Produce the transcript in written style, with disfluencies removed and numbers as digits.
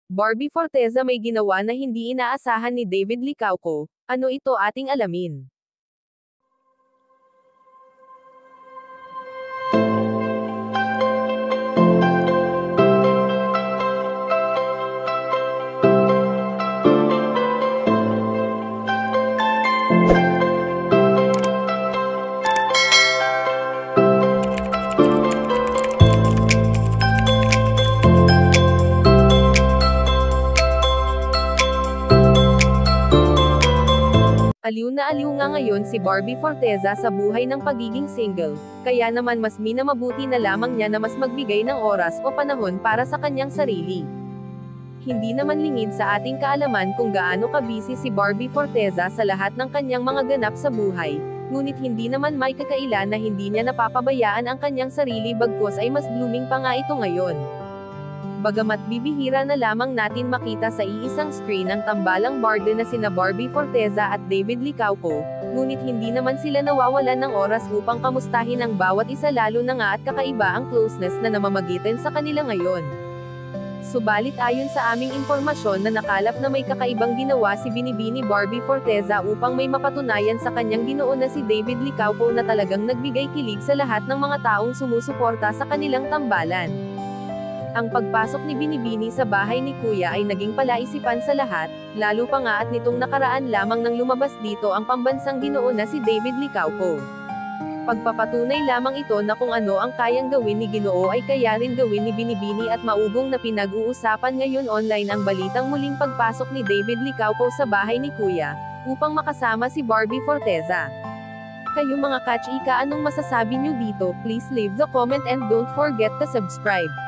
Barbie Forteza may ginawa na hindi inaasahan ni David Licauco. Ano ito ating alamin? Aliw na aliw nga ngayon si Barbie Forteza sa buhay ng pagiging single, kaya naman mas minamabuti na lamang niya na mas magbigay ng oras o panahon para sa kanyang sarili. Hindi naman lingid sa ating kaalaman kung gaano ka-busy si Barbie Forteza sa lahat ng kanyang mga ganap sa buhay, ngunit hindi naman may kakaila na hindi niya napapabayaan ang kanyang sarili bagkus ay mas blooming pa nga ito ngayon. Bagamat bibihira na lamang natin makita sa iisang screen ang tambalang barde na sina Barbie Forteza at David Licauco, ngunit hindi naman sila nawawalan ng oras upang kamustahin ang bawat isa lalo na nga at kakaiba ang closeness na namamagitan sa kanila ngayon. Subalit ayon sa aming impormasyon na nakalap na may kakaibang ginawa si Binibini Barbie Forteza upang may mapatunayan sa kanyang binuo na si David Licauco na talagang nagbigay kilig sa lahat ng mga taong sumusuporta sa kanilang tambalan. Ang pagpasok ni Binibini sa bahay ni Kuya ay naging palaisipan sa lahat, lalo pa nga at nitong nakaraan lamang nang lumabas dito ang pambansang ginoo na si David Licauco. Pagpapatunay lamang ito na kung ano ang kayang gawin ni Ginoo ay kaya rin gawin ni Binibini at maugong na pinag-uusapan ngayon online ang balitang muling pagpasok ni David Licauco sa bahay ni Kuya, upang makasama si Barbie Forteza. Kayo mga kachika, anong masasabi nyo dito? Please leave the comment and don't forget to subscribe.